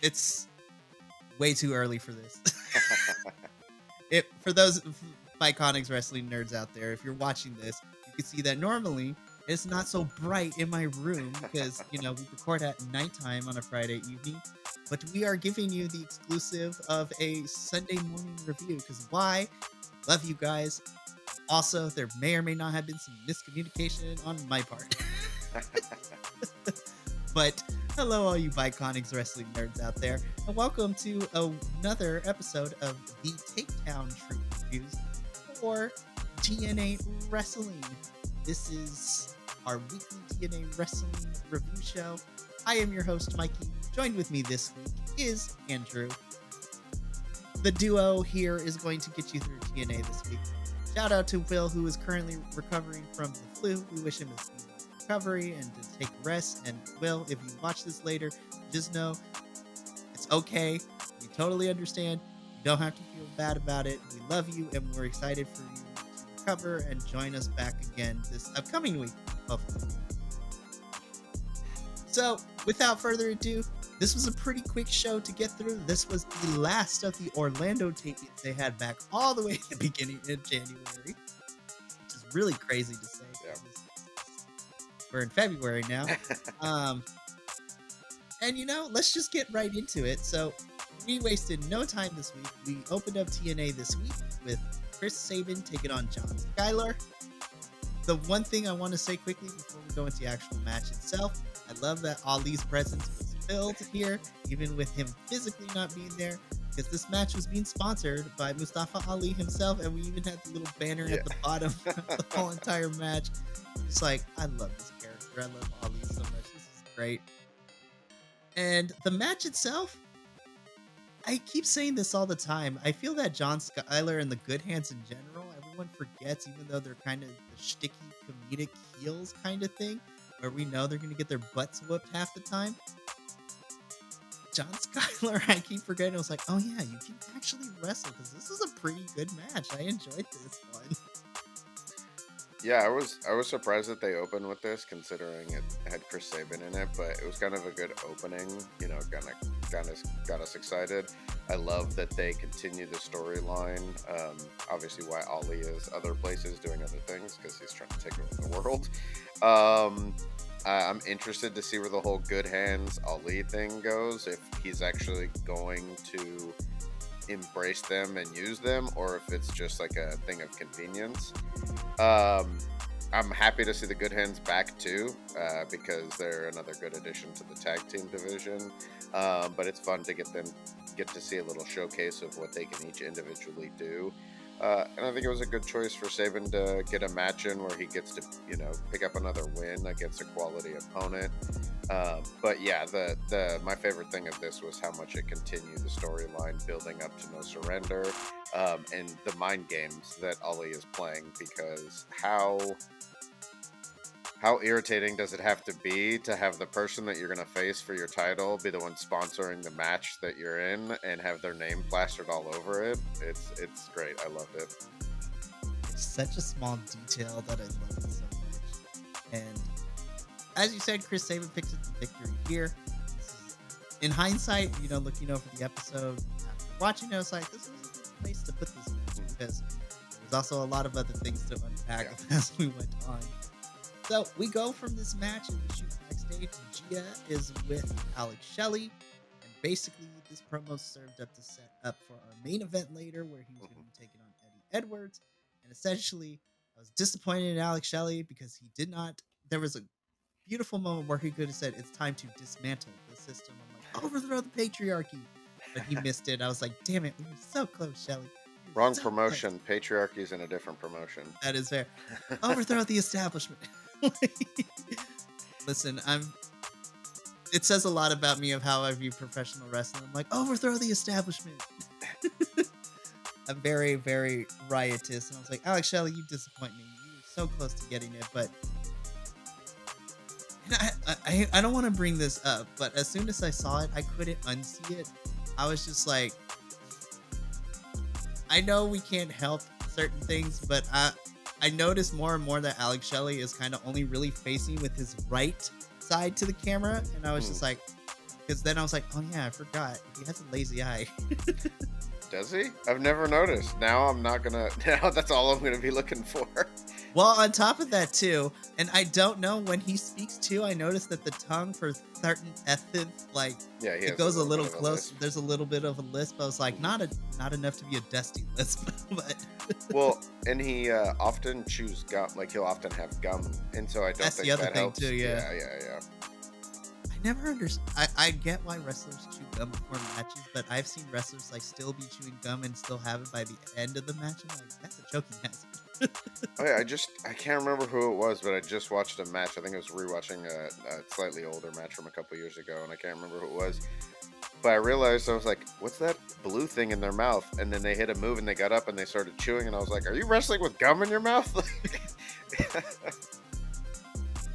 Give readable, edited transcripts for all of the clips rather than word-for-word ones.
it's way too early for this. For those Bi-Conics wrestling nerds out there, if you're watching this, you can see that normally it's not so bright in my room because, we record at nighttime on a Friday evening. But we are giving you the exclusive of a Sunday morning review because why? Love you guys. Also, there may or may not have been some miscommunication on my part. But hello, all you Bi-Conics wrestling nerds out there, and welcome to another episode of the Takedown Troop Reviews for TNA Wrestling. This is our weekly TNA Wrestling review show. I am your host, Mikey. Joined with me this week is Andrew. The duo here is going to get you through TNA this week. Shout out to Will, who is currently recovering from the flu. We wish him a speedy recovery and to take rest. And Will, if you watch this later, just know it's okay. We totally understand. You don't have to feel bad about it. We love you and we're excited for you to recover and join us back again this upcoming week, hopefully. So, without further ado, this was a pretty quick show to get through. This was the last of the Orlando tapings they had back all the way at the beginning in January, which is really crazy to say. Yeah. We're in February now. And let's just get right into it. So we wasted no time this week. We opened up TNA this week with Chris Sabin taking on John Skylar. The one thing I want to say quickly before we go into the actual match itself, I love that Ali's presence was filled here, even with him physically not being there, because this match was being sponsored by Mustafa Ali himself, and we even had the little banner at the bottom of the whole entire match. It's like, I love this character. I love Ali so much. This is great. And the match itself, I keep saying this all the time. I feel that John Skylar and the Good Hands in general, everyone forgets, even though they're kind of the shticky comedic heels kind of thing, where we know they're going to get their butts whooped half the time. John Skylar, I keep forgetting. I was like, oh yeah, you can actually wrestle because this is a pretty good match. I enjoyed this one. Yeah, I was surprised that they opened with this, considering it had Chris Sabin in it, but it was kind of a good opening. Got us excited. I love that they continue the storyline. Obviously, why Ali is other places doing other things because he's trying to take over the world. I'm interested to see where the whole Good Hands Ali thing goes. If he's actually going to embrace them and use them, or if it's just like a thing of convenience. I'm happy to see the Good Hands back too, because they're another good addition to the tag team division. But it's fun to get to see a little showcase of what they can each individually do. And I think it was a good choice for Sabin to get a match in where he gets to, pick up another win against a quality opponent. But yeah, my favorite thing of this was how much it continued the storyline building up to No Surrender, and the mind games that Ali is playing, because how irritating does it have to be to have the person that you're going to face for your title be the one sponsoring the match that you're in and have their name plastered all over it? It's great. I loved it. It's such a small detail that I love it so much. And as you said, Chris Sabin picks up the victory here. In hindsight, looking over the episode, after watching it, I was like, this was a good place to put this match, because there's also a lot of other things to unpack as we went on. So we go from this match and we shoot backstage. Gia is with Alex Shelly, and basically this promo served up to set up for our main event later, where he was going to be taking on Eddie Edwards. And essentially, I was disappointed in Alex Shelly because he did not. There was a beautiful moment where he could have said, "It's time to dismantle the system." I'm like, overthrow the patriarchy, but he missed it. I was like, damn it, we were so close, Shelly. Wrong promotion. Close. Patriarchy's in a different promotion. That is fair. Overthrow the establishment. Listen, it says a lot about me of how I view professional wrestling. I'm like, overthrow the establishment. I'm very, very riotous. And I was like, Alex Shelley, you disappoint me. You were so close to getting it, but I don't want to bring this up, but as soon as I saw it, I couldn't unsee it. I was just like, I know we can't help certain things, but I noticed more and more that Alex Shelley is kind of only really facing with his right side to the camera, and I was just like, Because then I was like, oh yeah, I forgot. He has a lazy eye. Does he? I've never noticed. Now I'm not gonna. Now that's all I'm gonna be looking for. Well, on top of that too, and I don't know when he speaks too, I noticed that the tongue for certain F's, like Yeah, he it has goes a bit little of a close. lisp. There's a little bit of a lisp. I was like, Mhm. not enough to be a dusty lisp, but Well, and he often chews gum. Like he'll often have gum, and so I don't that's the think other that thing too. helps. Yeah, Yeah. I never understood. I get why wrestlers chew gum before matches, but I've seen wrestlers like still be chewing gum and still have it by the end of the match. I'm like, that's a choking hazard. Oh yeah, I can't remember who it was, but I just watched a match. I think I was rewatching a slightly older match from a couple years ago, and I can't remember who it was. But I realized, I was like, "What's that blue thing in their mouth?" And then they hit a move, and they got up and they started chewing, and I was like, "Are you wrestling with gum in your mouth?"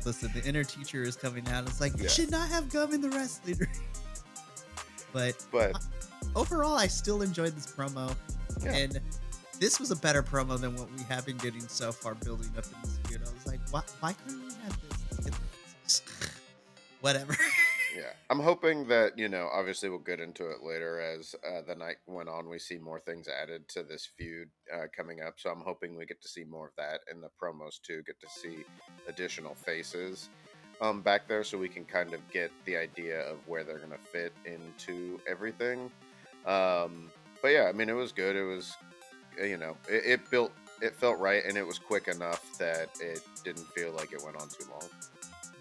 Listen, the inner teacher is coming out. It's like, you Yeah, should not have gum in the wrestling ring. But but overall, I still enjoyed this promo. yeah, And this was a better promo than what we have been getting so far building up in this feud. I was like, why couldn't we have this? Whatever. yeah. I'm hoping that obviously we'll get into it later as the night went on. We see more things added to this feud coming up, so I'm hoping we get to see more of that in the promos too. Get to see additional faces back there, so we can kind of get the idea of where they're gonna fit into everything. But yeah, I mean, it was good. It was, it felt right, and it was quick enough that it didn't feel like it went on too long.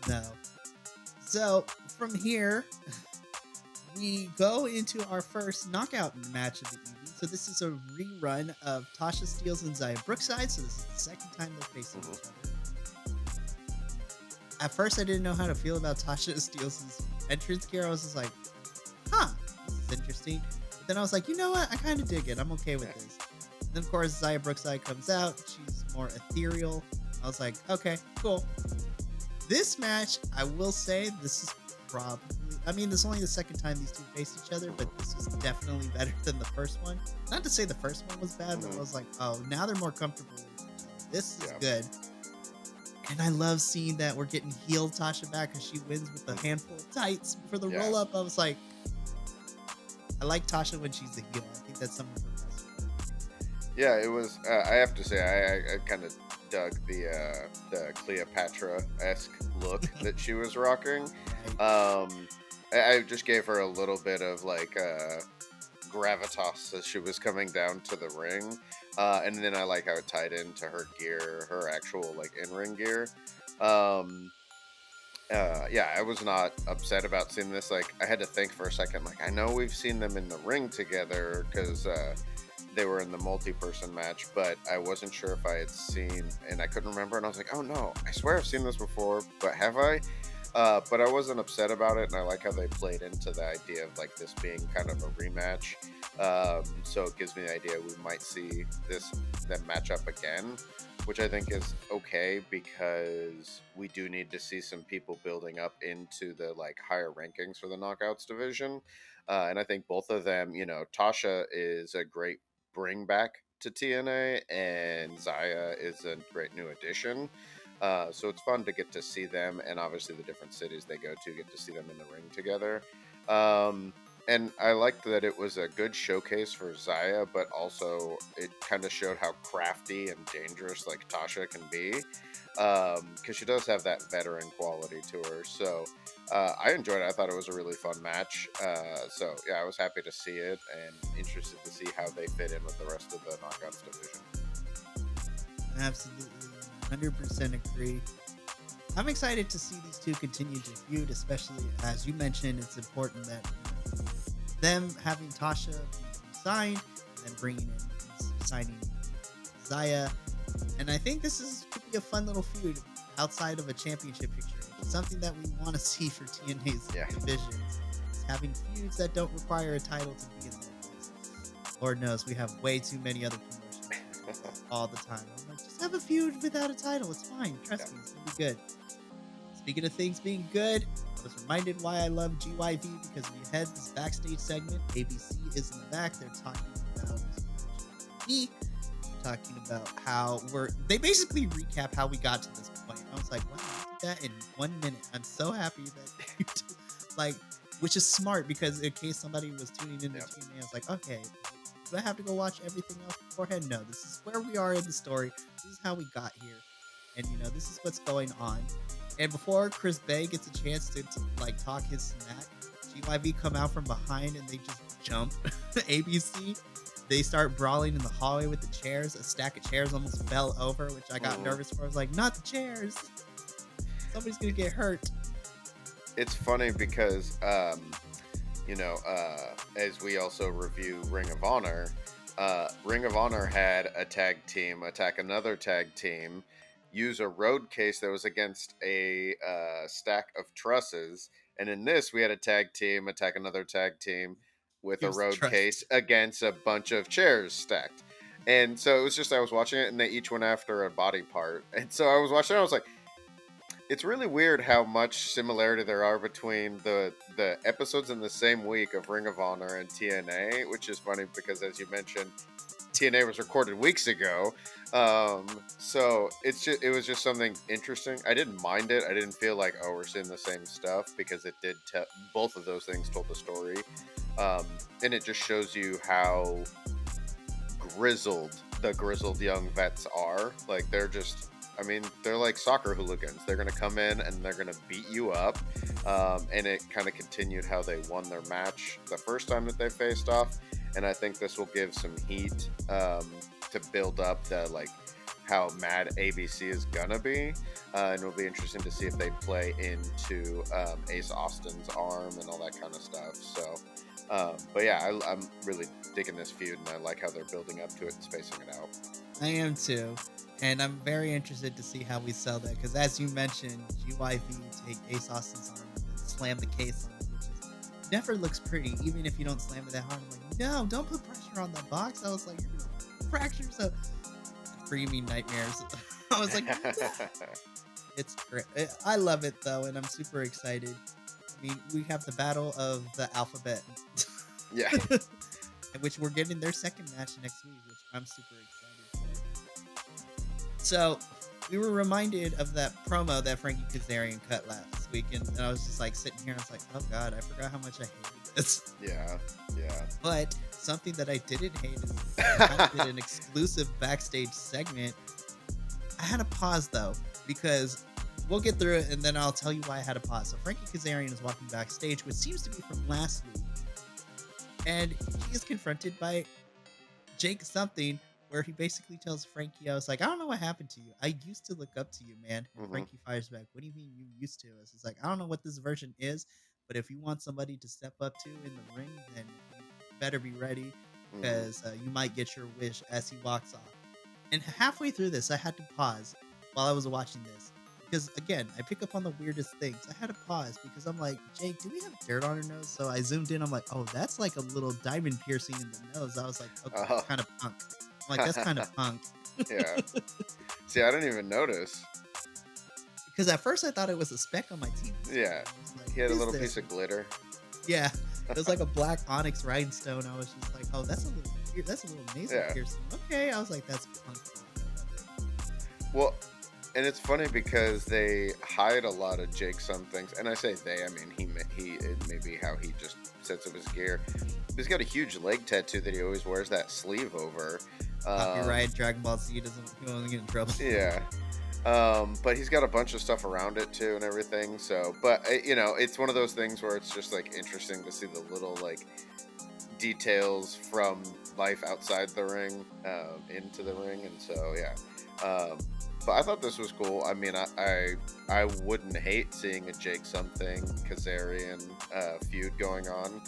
No. So from here, we go into our first knockout match of the evening. So this is a rerun of Tasha Steelz and Xia Brookside. So this is the second time they're facing each other. At first, I didn't know how to feel about Tasha Steelz' entrance here. I was just like, huh, this is interesting. But then I was like, you know what? I kind of dig it. I'm okay with this. And then, of course, Xia Brookside comes out. She's more ethereal. I was like, okay, cool. This match, I will say, this is probably... I mean, this is only the second time these two faced each other, but this is definitely better than the first one. Not to say the first one was bad, but I was like, oh, now they're more comfortable with each other. This is good. And I love seeing that we're getting healed Tasha back because she wins with a handful of tights for the roll up. I was like, I like Tasha when she's a heel. I think that's some of her best. Yeah, it was. I have to say, I kind of dug the Cleopatra-esque look that she was rocking. I just gave her a little bit of like gravitas as she was coming down to the ring. And then I like how it tied into her gear, her actual like in-ring gear. Yeah, I was not upset about seeing this. Like, I had to think for a second. Like, I know we've seen them in the ring together because they were in the multi-person match, but I wasn't sure if I had seen, and I couldn't remember. And I was like, oh no, I swear I've seen this before, but have I? But I wasn't upset about it, and I like how they played into the idea of like this being kind of a rematch. So it gives me the idea we might see them match up again, which I think is okay because we do need to see some people building up into the like higher rankings for the knockouts division. And I think both of them, Tasha is a great bring back to TNA, and Xia is a great new addition. So it's fun to get to see them, and obviously the different cities they go to, get to see them in the ring together. And I liked that it was a good showcase for Xia, but also it kind of showed how crafty and dangerous like Tasha can be, because she does have that veteran quality to her. So I enjoyed it. I thought it was a really fun match. So yeah, I was happy to see it and interested to see how they fit in with the rest of the knockouts division. Absolutely, 100% agree. I'm excited to see these two continue to feud, especially as you mentioned, it's important that them having Tasha signed and then bringing in signing Xia. And I think this could be a fun little feud outside of a championship picture. It's something that we want to see for TNA's divisions. It's having feuds that don't require a title to be in there. Lord knows we have way too many other promotions all the time. I'm like, just have a feud without a title. It's fine. Trust me, it's gonna be good. Speaking of things being good, I was reminded why I love GYV because we had this backstage segment. ABC is in the back. They're talking about me, talking about how they basically recap how we got to this point. I was like, wow, you did that in 1 minute. I'm so happy that you did. Like, which is smart because in case somebody was tuning into Yep. TNA, I was like, okay, do I have to go watch everything else beforehand? No, this is where we are in the story. This is how we got here, and this is what's going on. And before Chris Bay gets a chance to like talk his smack, GYV come out from behind and they just jump ABC. They start brawling in the hallway with the chairs. A stack of chairs almost fell over, which I got nervous for. I was like, not the chairs. Somebody's gonna get hurt. It's funny because, as we also review Ring of Honor, Ring of Honor had a tag team attack another tag team, use a road case that was against a stack of trusses, and in this we had a tag team attack another tag team with a Use road trust. case against a bunch of chairs stacked. And so it was just, I was watching it and they each went after a body part. And so I was watching it, I was like, it's really weird how much similarity there are between the episodes in the same week of Ring of Honor and TNA, which is funny because, as you mentioned, TNA was recorded weeks ago. So it was just something interesting. I didn't mind it. I didn't feel like, oh, we're seeing the same stuff, because it did both of those things told the story. And it just shows you how the grizzled young vets are. Like, they're just, I mean, they're like soccer hooligans. They're going to come in and they're going to beat you up. And it kind of continued how they won their match the first time that they faced off. And I think this will give some heat to build up the, like, how mad ABC is going to be. And it'll be interesting to see if they play into Ace Austin's arm and all that kind of stuff. So, but yeah, I'm really digging this feud, and I like how they're building up to it and spacing it out. I am too. And I'm very interested to see how we sell that, because as you mentioned, GYV take Ace Austin's arm and slam the case on it, which never looks pretty, even if you don't slam it that hard. I'm like, no, don't put pressure on the box. I was like, you're gonna fracture yourself. Bringing me nightmares. I was like, no. It's great. I love it though, and I'm super excited. I mean, we have the battle of the alphabet. Yeah. Which we're getting their second match next week, which I'm super excited for. So, we were reminded of that promo that Frankie Kazarian cut last week, and I was just like sitting here, I was like, oh god, I forgot how much I hated this. Yeah. But something that I didn't hate is I did an exclusive backstage segment. I had to pause though, because we'll get through it and then I'll tell you why I had to pause. So Frankie Kazarian is walking backstage, which seems to be from last week. And he is confronted by Jake something, where he basically tells Frankie, I was like, I don't know what happened to you. I used to look up to you, man. And Frankie fires back, what do you mean you used to? It's like, I don't know what this version is, but if you want somebody to step up to in the ring, then you better be ready, because you might get your wish, as he walks off. And halfway through this, I had to pause while I was watching this, because again, I pick up on the weirdest things. I had to pause because I'm like, Jake, do we have dirt on her nose? So I zoomed in. I'm like, oh, that's like a little diamond piercing in the nose. I was like, okay, that's kind of punk. I'm like, that's kind of punk. Yeah. See, I didn't even notice. Because at first I thought it was a speck on my teeth. Yeah. Like, He had a little piece of glitter. Yeah. It was like a black onyx rhinestone. I was just like, oh, that's a little nasal piercing. Okay. I was like, that's punk. Well, and it's funny because they hide a lot of Jake some things, and I say they, I mean it may be how he just sets up his gear. He's got a huge leg tattoo that he always wears that sleeve over. Copyright Dragon Ball Z, he won't get in trouble. Yeah. But he's got a bunch of stuff around it too and everything. So, but it's one of those things where it's just like interesting to see the little like details from life outside the ring into the ring, and so yeah. But I thought this was cool. I mean, I wouldn't hate seeing a Jake something Kazarian feud going on,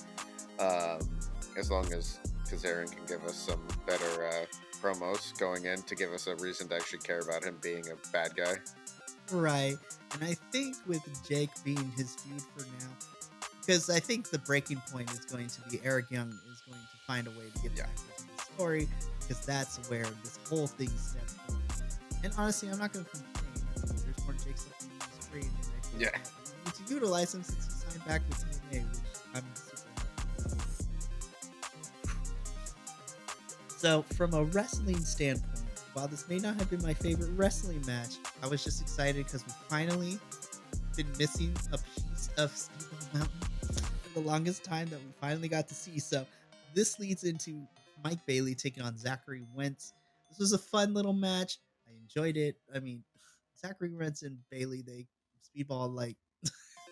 as long as Kazarian can give us some better promos going in to give us a reason to actually care about him being a bad guy. Right. And I think with Jake being his feud for now, because I think the breaking point is going to be Eric Young is going to find a way to get back into the story, because that's where this whole thing stems from. And honestly, I'm not going to complain. There's more Jake stuff on the screen, and I feel like we need to utilize him since he signed back with TNA, which I'm super happy about. So, from a wrestling standpoint, while this may not have been my favorite wrestling match, I was just excited because we finally been missing a piece of Speedball Mountain. for the longest time that we finally got to see. So this leads into Mike Bailey taking on Zachary Wentz. This was a fun little match. I enjoyed it. I mean, Zachary Wentz and Bailey, they speedball like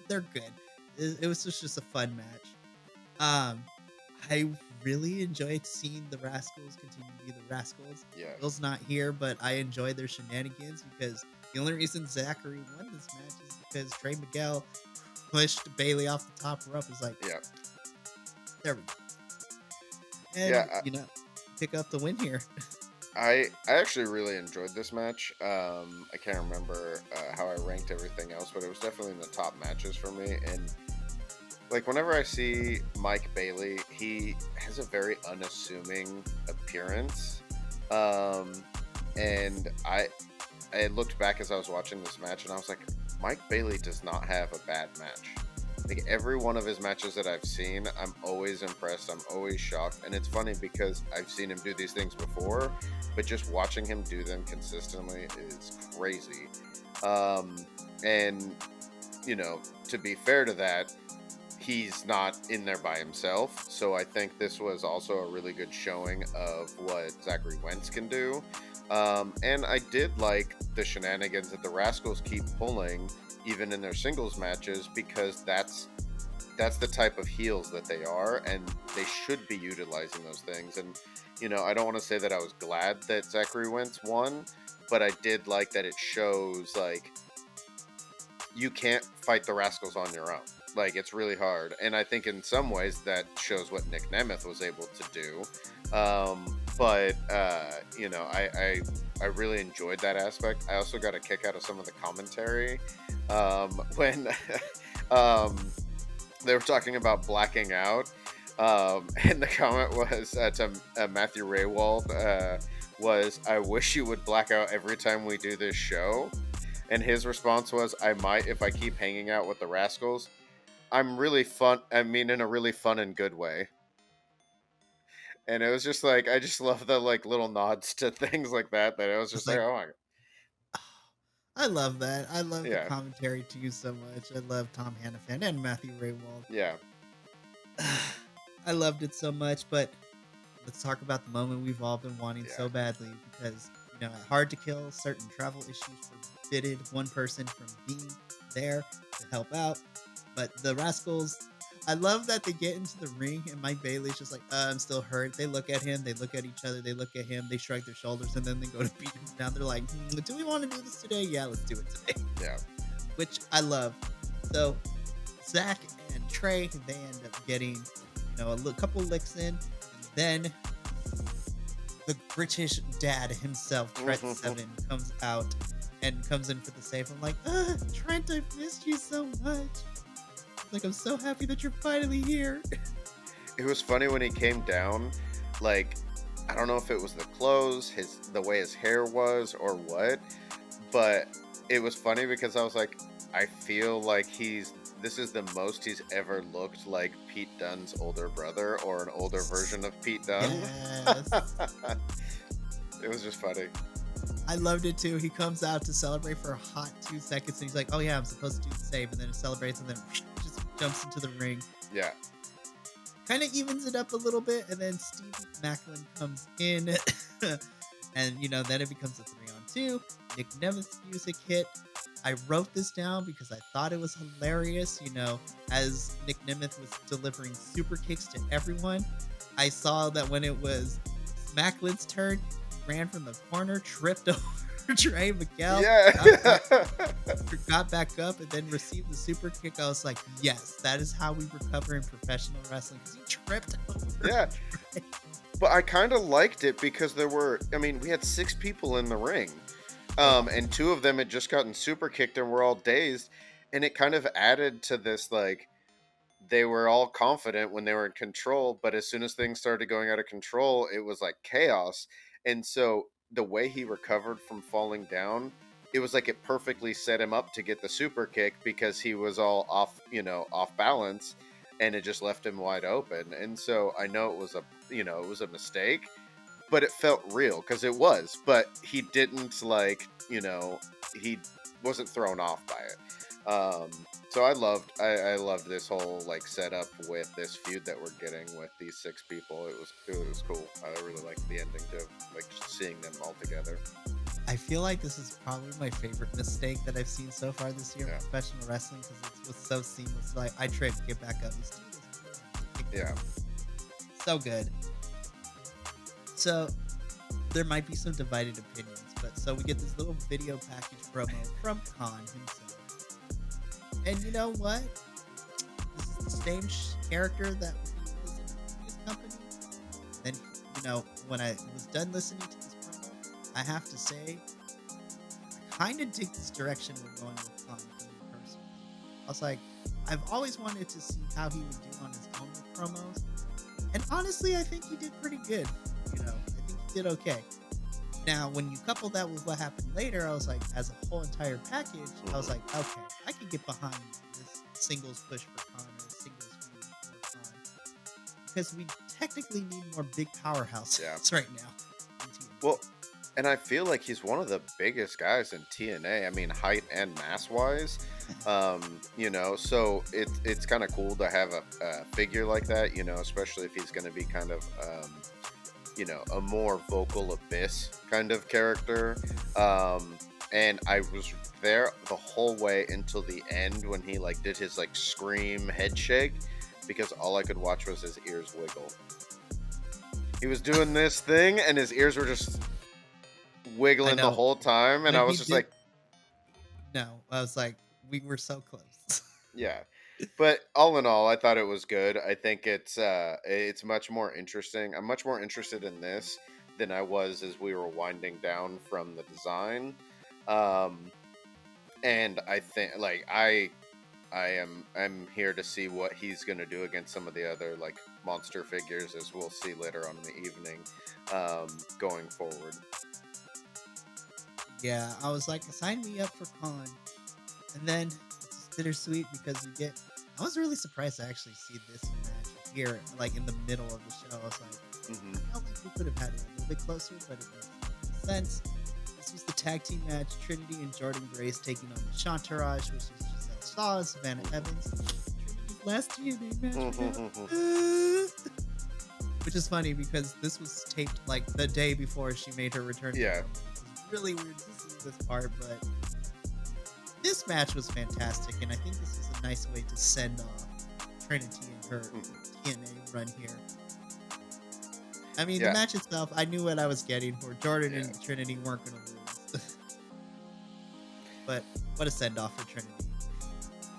they're good. It was just a fun match. Um, I really enjoyed seeing the Rascals continue to be the Rascals. Yeah. Will's not here, but I enjoy their shenanigans because the only reason Zachary won this match is because Trey Miguel pushed Bailey off the top rope. It's like, Yeah. there we go. And, Yeah. pick up the win here. I actually really enjoyed this match. I can't remember how I ranked everything else, but it was definitely in the top matches for me. And like whenever I see Mike Bailey, he has a very unassuming appearance. And I looked back as I was watching this match, and I was like, Mike Bailey does not have a bad match. Like every one of his matches that I've seen, I'm always impressed. I'm always shocked. And it's funny because I've seen him do these things before, but just watching him do them consistently is crazy. And, to be fair to that, he's not in there by himself. So I think this was also a really good showing of what Zachary Wentz can do. And I did like the shenanigans that the Rascals keep pulling even in their singles matches, because that's the type of heels that they are, and they should be utilizing those things. And I don't want to say that I was glad that Zachary Wentz won, but I did like that it shows like you can't fight the Rascals on your own. Like it's really hard, and I think in some ways that shows what Nick Nemeth was able to do. But I really enjoyed that aspect. I also got a kick out of some of the commentary when they were talking about blacking out, and the comment was to Matthew Raywald was, "I wish you would black out every time we do this show." And his response was, "I might if I keep hanging out with the Rascals. I'm really fun. I mean, in a really fun and good way." And it was just like, I just love the like little nods to things like that. That it was It's just like, like, oh my, I love that. I love the yeah, commentary too so much. I love Tom Hannafan and Matthew Raywald. yeah, I loved it so much, but let's talk about the moment we've all been wanting yeah, so badly, because at Hard to Kill, certain travel issues forbidden one person from being there to help out. But the Rascals, I love that they get into the ring and Mike Bailey's just like, I'm still hurt. They look at him, they look at each other, they look at him, they shrug their shoulders, and then they go to beat him down. They're like, do we want to do this today? Yeah, let's do it today. yeah, Which I love. So Zach and Trey, they end up getting, a couple licks in, and then the British dad himself, Trent Seven, comes out and comes in for the save. I'm like, Trent, I've missed you so much. Like, I'm so happy that you're finally here. It was funny when he came down. Like, I don't know if it was the clothes, the way his hair was, or what, but it was funny because I was like, I feel like this is the most he's ever looked like Pete Dunne's older brother, or an older version of Pete Dunne. Yes. It was just funny. I loved it too. He comes out to celebrate for a hot 2 seconds, and he's like, oh yeah, I'm supposed to do the save, and then it celebrates, and then just jumps into the ring. Yeah. Kind of evens it up a little bit, and then Steve Macklin comes in, and then it becomes a 3-on-2. Nick Nemeth's music hit. I wrote this down because I thought it was hilarious. As Nick Nemeth was delivering super kicks to everyone, I saw that when it was Macklin's turn, he ran from the corner, tripped over Trey Miguel, got back up, and then received the super kick. I was like, yes, that is how we recover in professional wrestling, because he tripped over. Yeah. But I kind of liked it because we had 6 people in the ring. And 2 of them had just gotten super kicked and were all dazed. And it kind of added to this, like, they were all confident when they were in control, but as soon as things started going out of control, it was like chaos. And so the way he recovered from falling down, it was like it perfectly set him up to get the super kick, because he was all off balance, and it just left him wide open. And so I know it was a mistake, but it felt real because it was. But he didn't he wasn't thrown off by it. Um, so I loved this whole like setup with this feud that we're getting with these 6 people. It was cool. I really liked the ending to like just seeing them all together. I feel like this is probably my favorite mistake that I've seen so far this year in Yeah, professional wrestling because it was so seamless. Like I tripped, get back up, let's do yeah, this. So good. So there might be some divided opinions, but so we get this little video package promo from Khan himself. And you know what? This is the same character that was in the previous company. And when I was done listening to this promo, I have to say, I kind of dig this direction we're going with Khan for me personally. I was like, I've always wanted to see how he would do on his own with promos, and honestly, I think he did pretty good. I think he did okay. Now, when you couple that with what happened later, I was like, as a whole entire package, I was like, okay, I can get behind this singles push for Khan or a singles feud for Khan because we technically need more big powerhouses yeah. right now. in TNA. Well, and I feel like he's one of the biggest guys in TNA. I mean, height and mass wise. So it's kind of cool to have a figure like that. Especially if he's going to be kind of a more vocal abyss kind of character. And I was there the whole way until the end when he like did his like scream head shake because all I could watch was his ears wiggle. He was doing this thing and his ears were just I wiggling the know whole time, and when I he was just did. like, No, I was like, we were so close. yeah. But all in all, I thought it was good. I think it's much more interesting. I'm much more interested in this than I was as we were winding down from the design. Um, and I think like I'm here to see what he's gonna do against some of the other like monster figures, as we'll see later on in the evening, going forward. Yeah, I was like, sign me up for Khan. And then it's bittersweet because we get. I was really surprised to actually see this match here, like in the middle of the show. I was like, Hmm. I felt like we could have had it a little bit closer, but it makes sense. This was the tag team match: Trinity and Jordan Grace taking on the Shantaraj, which is Giselle Shaw, Savannah Evans. Trinity's last TNA match. Which is funny because this was taped like the day before she made her return. Yeah. It was really weird to see this part, but this match was fantastic, and I think this is a nice way to send off Trinity and her TNA run here. I mean, the Yeah. match itself, I knew what I was getting for. Jordan Yeah. and Trinity weren't going to lose. But what a send off for Trinity.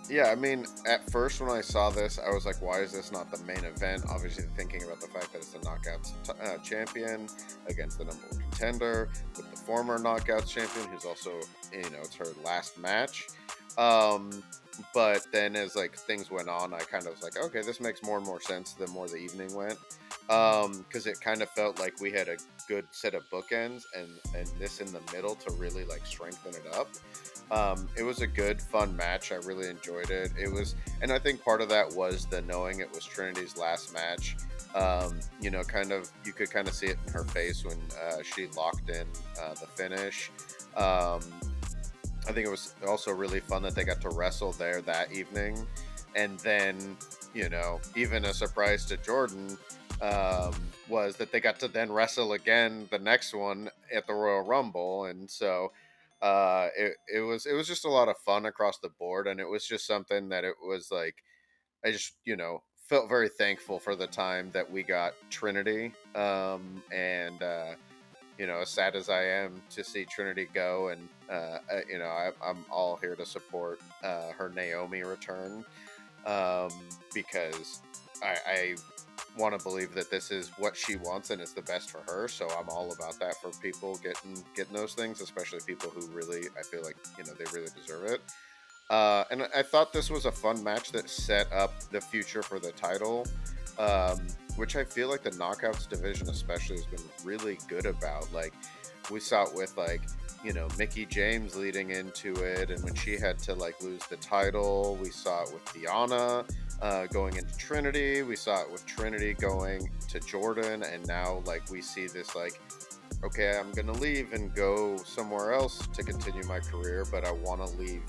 Yeah, I mean, at first when I saw this, I was like, why is this not the main event? Obviously, thinking about the fact that it's the Knockouts champion against the number 1 contender with the former Knockouts champion, who's also, it's her last match. But then as like things went on, I kind of was like, okay, this makes more and more sense the more the evening went. Because it kind of felt like we had a good set of bookends and this in the middle to really like strengthen it up. It was a good, fun match. I really enjoyed it. And I think part of that was the knowing it was Trinity's last match. You could kind of see it in her face when she locked in the finish. I think it was also really fun that they got to wrestle there that evening. And then, even a surprise to Jordan was that they got to then wrestle again the next one at the Royal Rumble. And so it was just a lot of fun across the board, and it was just something that it was like I just felt very thankful for the time that we got Trinity, and as sad as I am to see Trinity go, and I'm all here to support her Naomi return, because I want to believe that this is what she wants and it's the best for her. So I'm all about that for people getting those things, especially people who really, I feel like, they really deserve it. And I thought this was a fun match that set up the future for the title, which I feel like the Knockouts division especially has been really good about. Like, we saw it with like, Mickie James leading into it, and when she had to like lose the title, we saw it with Deonna going into Trinity. We saw it with Trinity going to Jordan, and now like we see this like, okay, I'm gonna leave and go somewhere else to continue my career, but I want to leave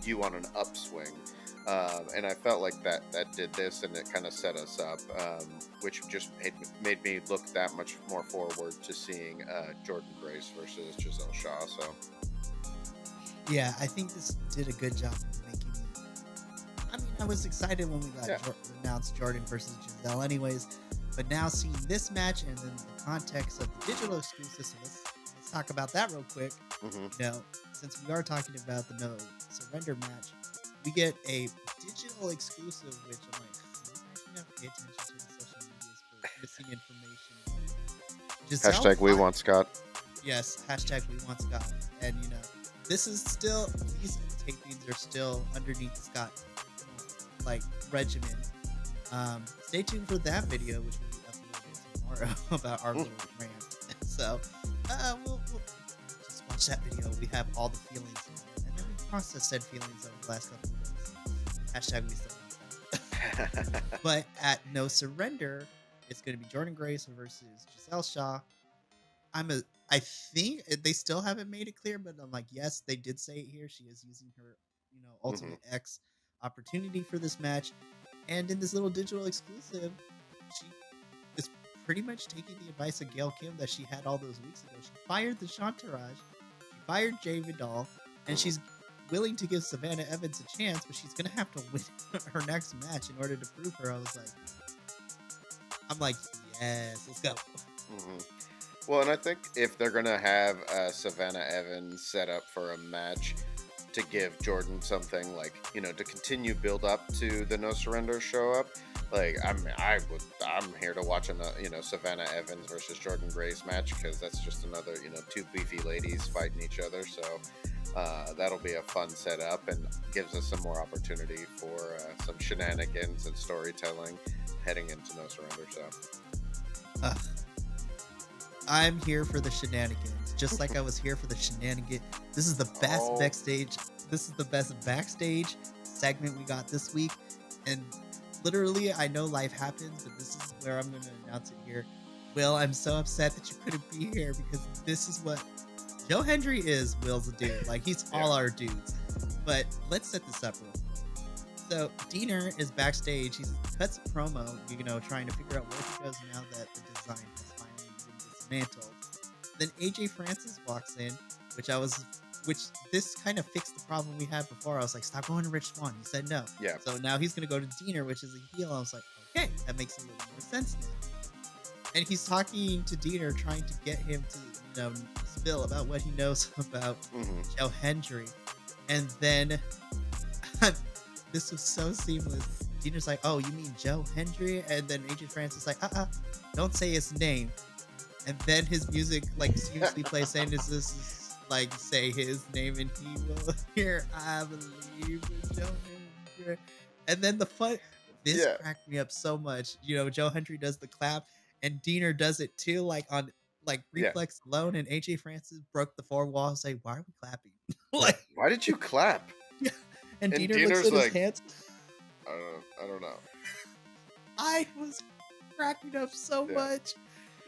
you on an upswing. And I felt like that did this, and it kind of set us up, which just made me look that much more forward to seeing Jordan Grace versus Giselle Shaw. So Yeah, I think this did a good job of making me. I mean, I was excited when we got yeah, announced Jordan versus Giselle, anyways. But now seeing this match and then the context of the digital exclusive, so let's talk about that real quick. hmm You know, since we are talking about the No Surrender match, we get a digital exclusive, which I'm like, I should not pay attention to the social medias for missing information. Giselle, hashtag we want Scott. yes, hashtag we want Scott, and this is still these tapings are still underneath the Scott like regimen. Stay tuned for that video, which will be uploaded tomorrow about our little rant. So, we'll just watch that video. We have all the feelings in there, and then we process said feelings over the last couple of days. Hashtag we still want that. But at No Surrender, it's going to be Jordan Grace versus Giselle Shaw. I think they still haven't made it clear, but I'm like, yes, they did say it here. She is using her, hmm Ultimate X opportunity for this match. And in this little digital exclusive, she is pretty much taking the advice of Gail Kim that she had all those weeks ago. She fired the Chantarage, she fired Jay Vidal, and hmm she's willing to give Savannah Evans a chance, but she's gonna have to win her next match in order to prove her. I'm like, yes, let's go. hmm Well, and I think if they're gonna have Savannah Evans set up for a match to give Jordan something like, to continue build up to the No Surrender show up, like I'm here to watch Savannah Evans versus Jordan Grace match, because that's just another two beefy ladies fighting each other. So that'll be a fun setup and gives us some more opportunity for some shenanigans and storytelling heading into No Surrender. So. Ugh. I'm here for the shenanigans, just like I was here for the shenanigans. This is the best Oh. backstage. This is the best backstage segment we got this week, and literally, I know life happens, but this is where I'm going to announce it here. Will, I'm so upset that you couldn't be here, because this is what Joe Hendry is. Will's a dude, like he's all our dudes. But let's set this up real quick. So Diener is backstage. He cuts a promo, trying to figure out where he goes now that the design has finally been dismantled. Then AJ Francis walks in, which this kind of fixed the problem we had before. I was like, stop going to Rich Swan. He said no. Yeah. So now he's going to go to Diener, which is a heel. I was like, okay, that makes a little more sense now. And he's talking to Diener, trying to get him to, spill about what he knows about Joe Hendry. And then this was so seamless. Diener's like, oh, you mean Joe Hendry? And then AJ Francis like, don't say his name. And then his music seamlessly plays, saying this is like, say his name and he will hear, I believe in Joe Hendry. And then this cracked me up so much. Joe Hendry does the clap, and Diener does it too, on reflex alone. And AJ Francis broke the four walls, say, why are we clapping? Why did you clap? Yeah. And Diener Diener's looks at like, his hands. I don't know. I was cracking up so much.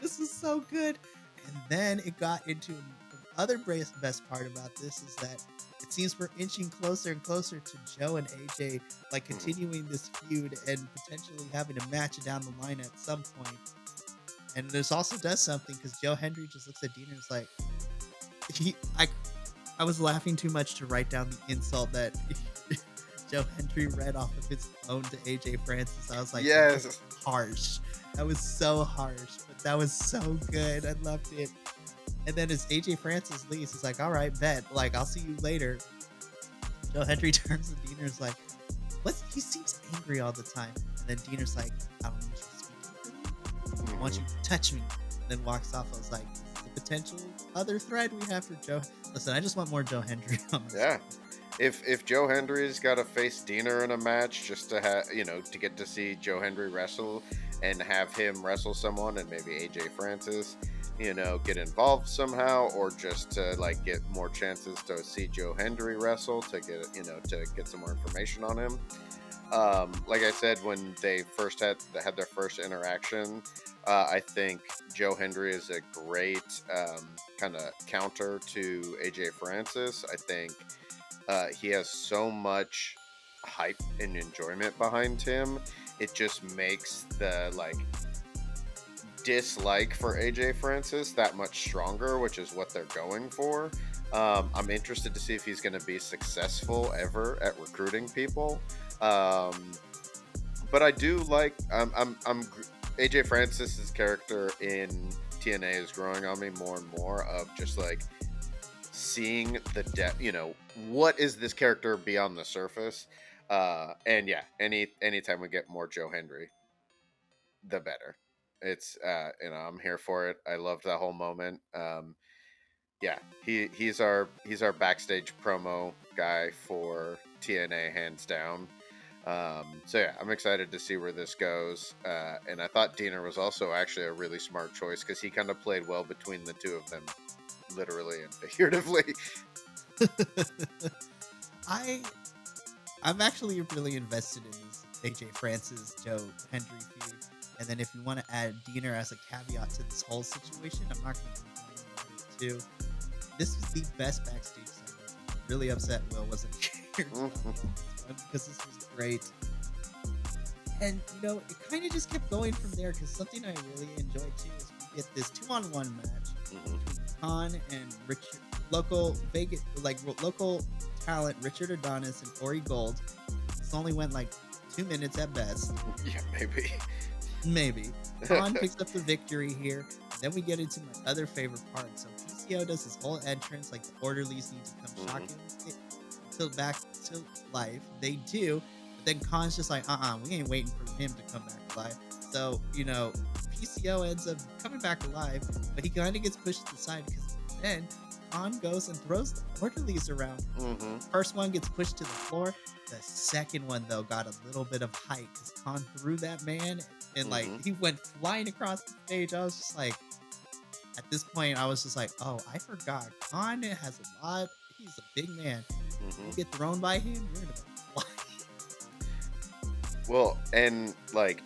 This is so good. And then it got into the other best part about this is that it seems we're inching closer and closer to Joe and AJ, continuing this feud and potentially having a match down the line at some point. And this also does something, because Joe Hendry just looks at Diener and is like, I was laughing too much to write down the insult that Joe Hendry read off of his phone to AJ Francis. I was like, yes, that was harsh. That was so harsh, but that was so good. I loved it. And then as AJ Francis leaves, he's like, all right, bet. I'll see you later. Joe Hendry turns to Diener's like, what? He seems angry all the time. And then Diener's like, I don't want you to speak to me. I want you to touch me. And then walks off. I was like, this is a potential other thread we have for Joe. Listen, I just want more Joe Hendry on this. Yeah. If Joe Hendry's got to face Diener in a match just to have, to get to see Joe Hendry wrestle and have him wrestle someone, and maybe AJ Francis, get involved somehow, or just to get more chances to see Joe Hendry wrestle, to get, to get some more information on him. Like I said, when they first had their first interaction, I think Joe Hendry is a great kind of counter to AJ Francis. I think He has so much hype and enjoyment behind him. It just makes the like dislike for AJ Francis that much stronger, which is what they're going for. I'm interested to see if he's going to be successful ever at recruiting people. Um, but I do like AJ Francis's character in TNA is growing on me more and more of just like seeing the depth. What is this character beyond the surface? And yeah, anytime we get more Joe Hendry, the better. It's I'm here for it. I loved that whole moment. Yeah, he's our backstage promo guy for TNA hands down. So yeah, I'm excited to see where this goes. And I thought Diener was also actually a really smart choice because he kind of played well between the two of them, literally and figuratively. I I'm actually really invested in this AJ Francis Joe Hendry feud. And then if you want to add Diener as a caveat to this whole situation, I'm not going to complain about it too. This is the best backstage segment. I'm really upset Will wasn't here to talk about this one because this was great. And it kind of just kept going from there because something I really enjoyed too is we get this 2-on-1 match between Khan and Richard, local Vegas, local talent Richard Adonis and Corey Gold. This only went like 2 minutes at best. Yeah, maybe. Maybe. Khan picks up the victory here. And then we get into my other favorite part. So PCO does his whole entrance, like the orderlies need to come shock him back to life. They do. But then Khan's just like, we ain't waiting for him to come back alive. So, PCO ends up coming back alive, but he kind of gets pushed to the side because then Khan goes and throws the orderlies around. First one gets pushed to the floor. The second one, though, got a little bit of height because Khan threw that man and he went flying across the stage. I was just like, at this point, I was just like, oh, I forgot. Khan has a lot. He's a big man. You get thrown by him, you're gonna fly. Well, and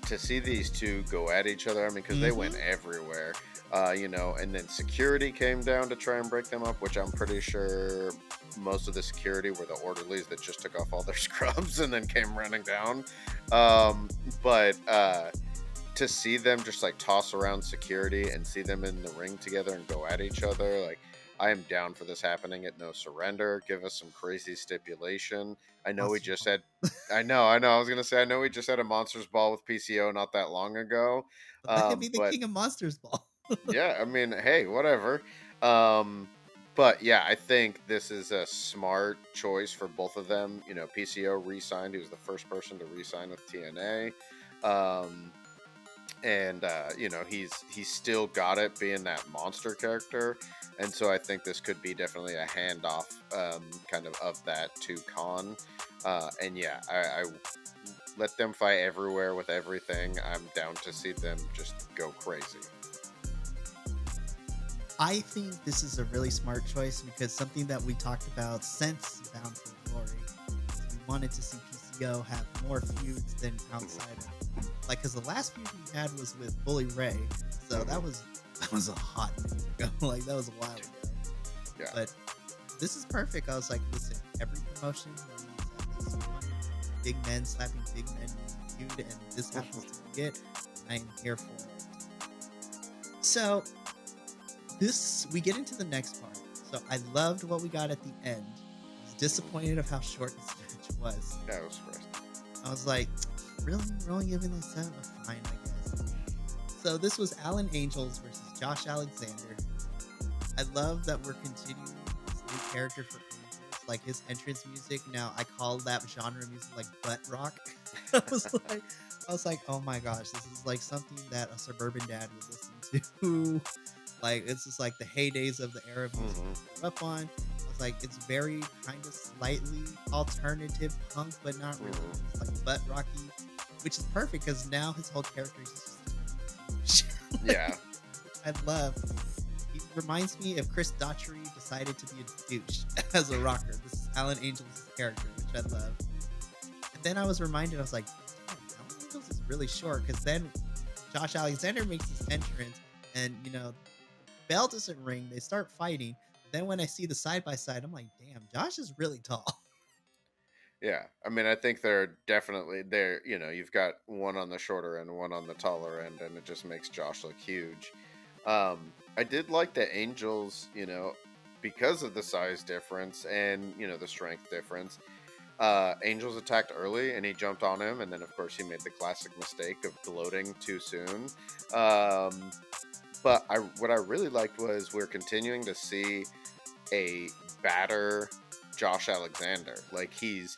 to see these two go at each other, I mean, because they went everywhere, and then security came down to try and break them up, which I'm pretty sure most of the security were the orderlies that just took off all their scrubs and then came running down. But to see them just toss around security and see them in the ring together and go at each other, I am down for this happening at No Surrender. Give us some crazy stipulation. I know we just had. I know. I was gonna say. I know we just had a Monsters Ball with PCO not that long ago. Let him be the king of Monsters Ball. Yeah, I mean, hey, whatever. But yeah, I think this is a smart choice for both of them. PCO re-signed. He was the first person to re-sign with TNA. And he's still got it being that monster character, and so I think this could be definitely a handoff kind of that to Khan. And yeah, I let them fight everywhere with everything. I'm down to see them just go crazy. I think this is a really smart choice because something that we talked about since Bound for Glory is we wanted to see PCO have more feuds than outside of because the last feud he had was with Bully Ray, so that was a hot minute ago. That was a while ago. Yeah. But this is perfect. I was like, listen, every promotion needs at least one big men slapping big men feud, and this happens to be it. I am here for it. So we get into the next part. So I loved what we got at the end. I was disappointed of how short this match was. That was first. I was like, really? We're only giving this out? Fine, I guess. So this was Alan Angels versus Josh Alexander. I love that we're continuing this new character for Angels. His entrance music. Now I call that genre music butt rock. I was like, oh my gosh, this is something that a suburban dad would listen to. It's just the heydays of the era of music we grew up on. I was like, it's very kind of slightly alternative punk, but not really. It's butt rocky, which is perfect because now his whole character is just yeah. I love. He reminds me if Chris Daughtry decided to be a douche as a rocker. This is Alan Angels' character, which I love. And then I was reminded, I was like, damn, Alan Angels is really short because then Josh Alexander makes his entrance and bell doesn't ring. They start fighting. Then when I see the side by side, I'm like, damn, Josh is really tall. Yeah, I mean, I think they're definitely there. You know, you've got one on the shorter end, one on the taller end, and it just makes Josh look huge. I did like the Angels, because of the size difference and the strength difference. Angels attacked early, and he jumped on him, and then of course he made the classic mistake of gloating too soon. Um, but what I really liked was we're continuing to see a batter Josh Alexander. Like he's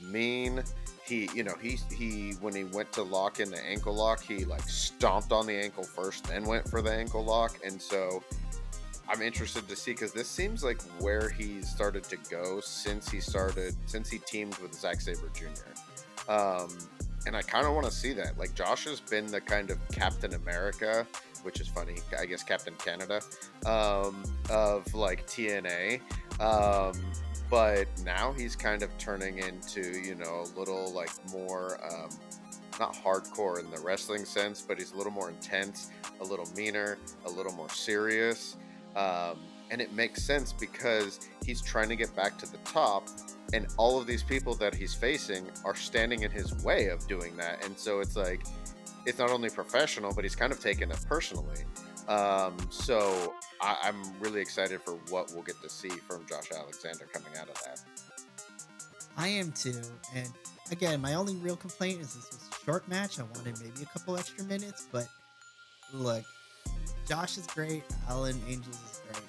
mean. He when he went to lock in the ankle lock, he like stomped on the ankle first, then went for the ankle lock. And so I'm interested to see because this seems like where he started to go since he teamed with Zack Sabre Jr. And I kind of want to see that. Like Josh has been the kind of Captain America, which is funny, I guess Captain Canada, of like TNA. Um, but now he's kind of turning into a little like more not hardcore in the wrestling sense, but he's a little more intense, a little meaner, a little more serious. And it makes sense because he's trying to get back to the top, and all of these people that he's facing are standing in his way of doing that. And so it's like, it's not only professional, but he's kind of taken it personally. So I'm really excited for what we'll get to see from Josh Alexander coming out of that. I am too. And again, my only real complaint is this was a short match. I wanted maybe a couple extra minutes, but look, Josh is great. Alan Angels is great.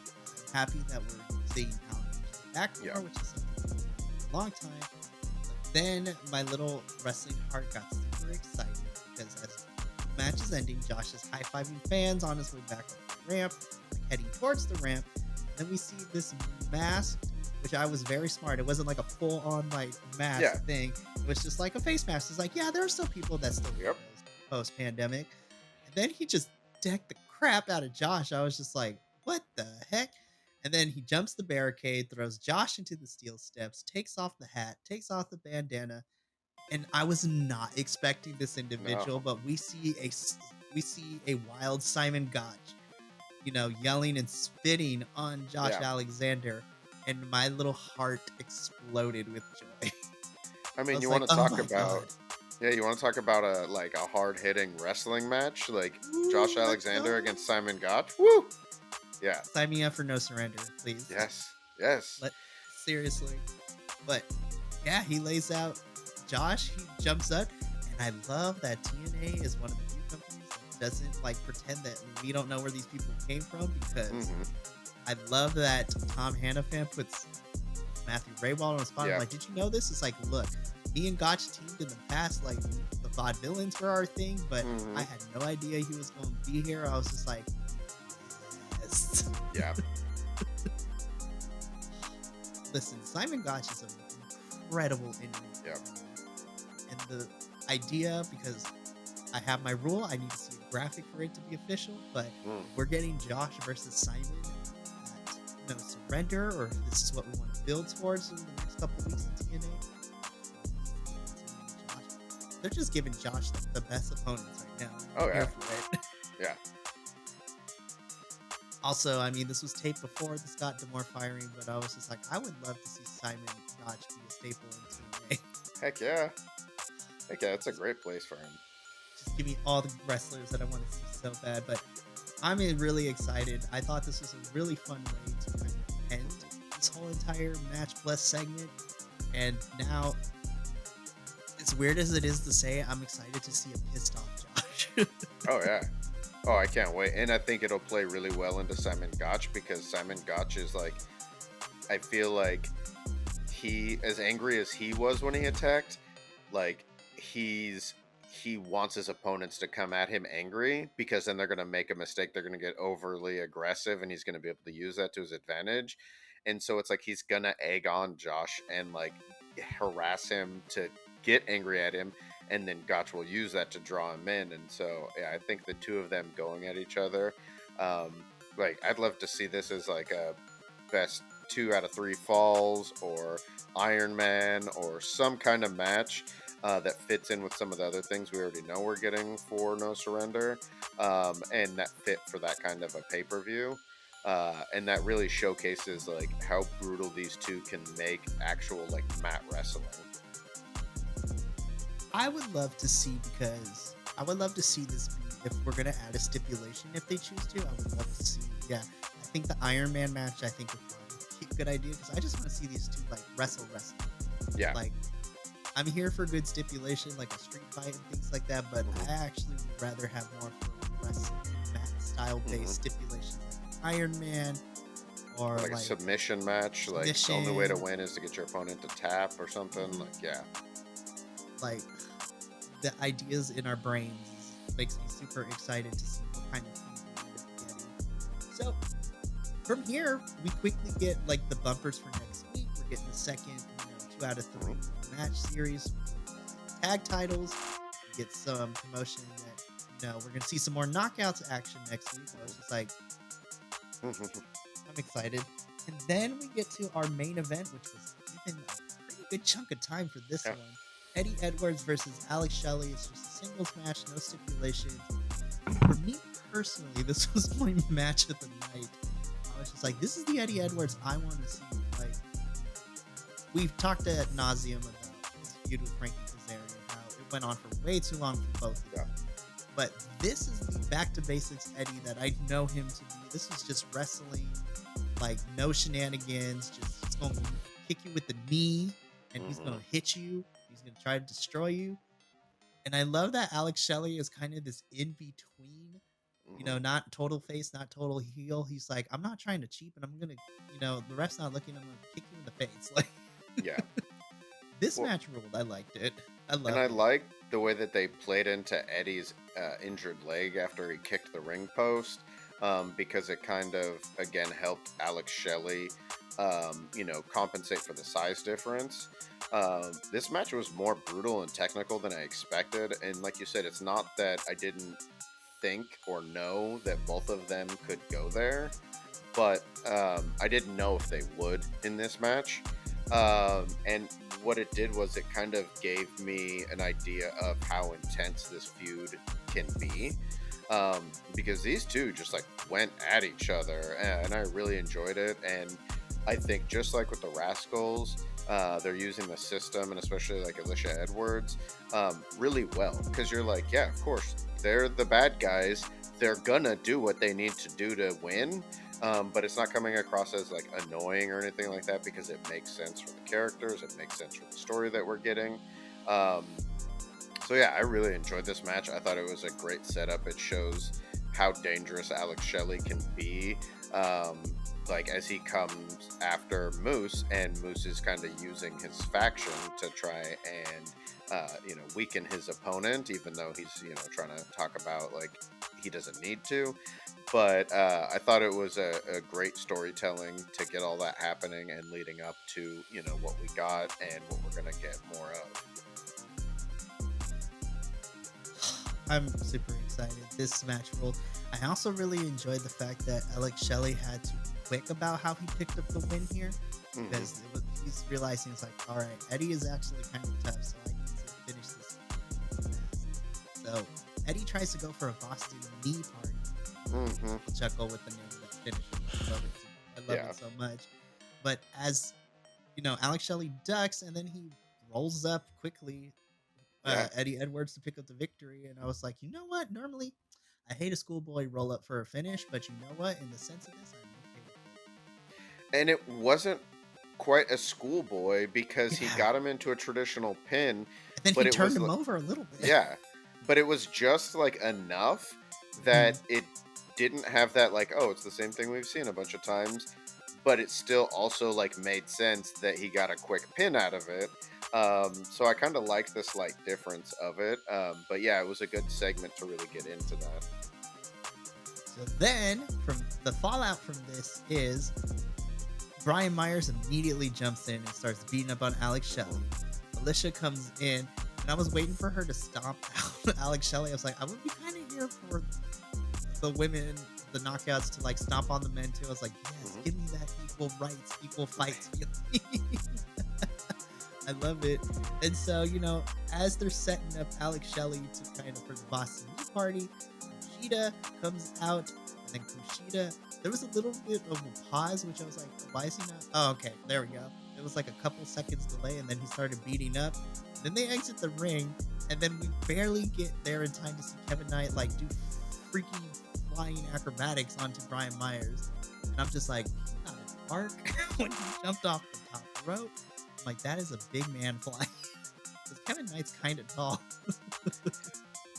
I'm happy that we're seeing Alan Angels back more, Yeah. which is something we've been for a long time. But then my little wrestling heart got super excited because as the match is ending, Josh is high fiving fans on his way back up the ramp, like heading towards the ramp. And then we see this masked, which I was very smart. It wasn't like a full on like mask Yeah. thing. It was just like a face mask. It's like, yeah, there are still people that still wear Yep. those post pandemic. And then he just decked the crap out of Josh. I was just like, what the heck? And then he jumps the barricade, throws Josh into the steel steps, takes off the hat, takes off the bandana, and I was not expecting this individual, No. but we see a wild Simon Gotch, yelling and spitting on Josh Yeah. Alexander, and my little heart exploded with joy. I I mean, was you like, want to oh talk my about god. yeah, you want to talk about a hard hitting wrestling match like Josh Ooh, let's Alexander go. against Simon Gotch. Woo! Yeah. Sign me up for no surrender, please. Yes. Yes. Let seriously. But yeah, he lays out Josh, he jumps up, and I love that TNA is one of the few companies that doesn't like pretend that we don't know where these people came from, because Hmm. I love that Tom Hannafan puts Matthew Raywald on the spot. I'm Yeah. like, did you know this? It's like, look, me and Gotch teamed in the past, like the vaudevillains were our thing, but Hmm. I had no idea he was going to be here. I was just like, yes. Yeah. Listen, Simon Gotch is an incredible in-ring Yeah. performer. And the idea, because I have my rule, I need to see a graphic for it to be official, but Mm. we're getting Josh versus Simon at No Surrender, or if this is what we want to build towards in the next couple of weeks in TNA. They're just giving Josh the best opponents right now. Oh, I'm here yeah. for it. Yeah. Also, I mean, this was taped before this got to more firing, but I was just like, I would love to see Simon Gotch be a staple in TNA. Heck yeah. Heck yeah. It's a great place for him. Just give me all the wrestlers that I want to see so bad. But I'm really excited. I thought this was a really fun way to kind of end this whole entire match plus segment. And now, as weird as it is to say, I'm excited to see a pissed off Josh. Oh yeah. Oh, I can't wait. And I think it'll play really well into Simon Gotch because Simon Gotch is like, I feel like he, as angry as he was when he attacked, like he wants his opponents to come at him angry because then they're going to make a mistake. They're going to get overly aggressive and he's going to be able to use that to his advantage. And so it's like he's going to egg on Josh and like harass him to get angry at him. And then Gotch will use that to draw him in. And so, yeah, I think the two of them going at each other, like, I'd love to see this as like a best 2 out of 3 falls or Iron Man or some kind of match that fits in with some of the other things we already know we're getting for No Surrender, and that fit for that kind of a pay-per-view. And that really showcases like how brutal these two can make actual like mat wrestling. I would love to see, because I would love to see this be, if we're gonna add a stipulation, if they choose to. I would love to see. Yeah, I think the Iron Man match, I think would probably be a good idea, because I just want to see these two like wrestle. Yeah. Like, I'm here for good stipulation, like a street fight and things like that. But I actually would rather have more of a wrestling match style based stipulation, like Iron Man, or like a submission match. Like the only way to win is to get your opponent to tap or something. Like, yeah. Like, the ideas in our brains makes me super excited to see what kind of things we're getting. So from here, we quickly get like the bumpers for next week. We're getting the second, 2 out of 3 match series, tag titles. We get some promotion that we're gonna see some more knockouts action next week. I was just like, I'm excited. And then we get to our main event, which was given a pretty good chunk of time for this one. Eddie Edwards versus Alex Shelley. It's just a singles match, no stipulations. For me personally, this was my match of the night. I was just like, this is the Eddie Edwards I want to see. Like, we've talked ad nauseum about his feud with Frankie Kazarian, how it went on for way too long for both of them. But this is the back to basics Eddie that I know him to be. This is just wrestling, like no shenanigans. Just he's gonna kick you with the knee, and he's gonna hit you. He's gonna try to destroy you. And I love that Alex Shelley is kind of this in between, not total face, not total heel. He's like, I'm not trying to cheapen. I'm gonna, the ref's not looking. I'm gonna kick you in the face. Like, yeah. This match ruled. I liked it. I liked the way that they played into Eddie's injured leg after he kicked the ring post, because it kind of again helped Alex Shelley, compensate for the size difference. This match was more brutal and technical than I expected, and like you said, it's not that I didn't think or know that both of them could go there, but I didn't know if they would in this match. And what it did was it kind of gave me an idea of how intense this feud can be, because these two just like went at each other, and I really enjoyed it. And I think just like with the Rascals, they're using the system, and especially like Alicia Edwards, really well, because you're like, yeah, of course, they're the bad guys. They're gonna do what they need to do to win. But it's not coming across as like annoying or anything like that, because it makes sense for the characters. It makes sense for the story that we're getting. So yeah, I really enjoyed this match. I thought it was a great setup. It shows how dangerous Alex Shelley can be, like as he comes after Moose, and Moose is kind of using his faction to try and weaken his opponent, even though he's trying to talk about like he doesn't need to. But I thought it was a great storytelling to get all that happening and leading up to what we got and what we're gonna get more of. I'm super excited. This match rolled. I also really enjoyed the fact that Alex Shelley had to be quick about how he picked up the win here, because he's realizing it's like, all right, Eddie is actually kind of tough, so I need to finish this fast. So Eddie tries to go for a Boston knee party. Chuckle with the name of that finisher. I love it so much. But as Alex Shelley ducks, and then he rolls up quickly, Eddie Edwards to pick up the victory. And I was like, you know what? Normally, I hate a schoolboy roll up for a finish, but you know what? In the sense of this, I'm okay with it. And it wasn't quite a schoolboy, because he got him into a traditional pin. And then he turned him over a little bit. Yeah, but it was just like enough that it didn't have that like, oh, it's the same thing we've seen a bunch of times, but it still also like made sense that he got a quick pin out of it. So I kind of like the slight difference of it. But yeah, it was a good segment to really get into that. So then, from the fallout from this is Brian Myers immediately jumps in and starts beating up on Alex Shelley. Alicia comes in, and I was waiting for her to stomp out Alex Shelley. I was like, I would be kind of here for the women, the knockouts, to like stomp on the men too. I was like, yes, give me that equal rights, equal fights feeling. I love it. And so, as they're setting up Alex Shelley to kind of for the Boston Tea Party, Kushida comes out, and then Kushida There was a little bit of a pause, which I was like, why is he not? Oh, okay, there we go. It was like a couple seconds delay, and then he started beating up. Then they exit the ring, and then we barely get there in time to see Kevin Knight like do freaking flying acrobatics onto Brian Myers. And I'm just like, he's not in the park when he jumped off the top rope. I'm like, that is a big man flying. Because Kevin Knight's kind of tall.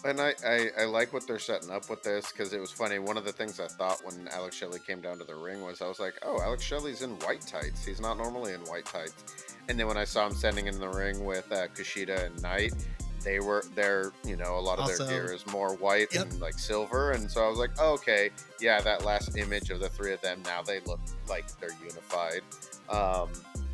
And I like what they're setting up with this because it was funny. One of the things I thought when Alex Shelley came down to the ring was I was like, oh, Alex Shelley's in white tights. He's not normally in white tights. And then when I saw him standing in the ring with Kushida and Knight, a lot of Also, their gear is more white yep. and like silver. And so I was like, oh, okay, yeah, that last image of the three of them, now they look like they're unified.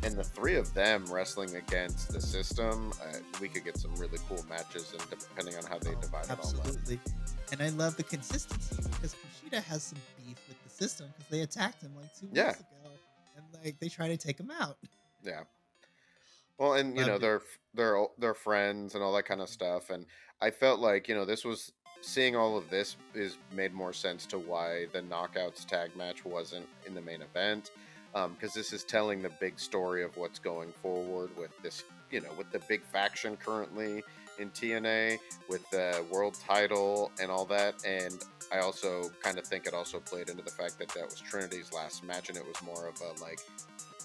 And the three of them wrestling against the system, we could get some really cool matches, and depending on how they divide it all up. Absolutely. And I love the consistency because Kushida has some beef with the system because they attacked him like 2 weeks Yeah. ago, and like they try to take him out. Yeah. Well, and Loved it. they're friends and all that kind of stuff, and I felt like this was seeing all of this is made more sense to why the Knockouts tag match wasn't in the main event, because this is telling the big story of what's going forward with this, with the big faction currently in TNA with the world title and all that, and I also kind of think it also played into the fact that that was Trinity's last match, and it was more of a like,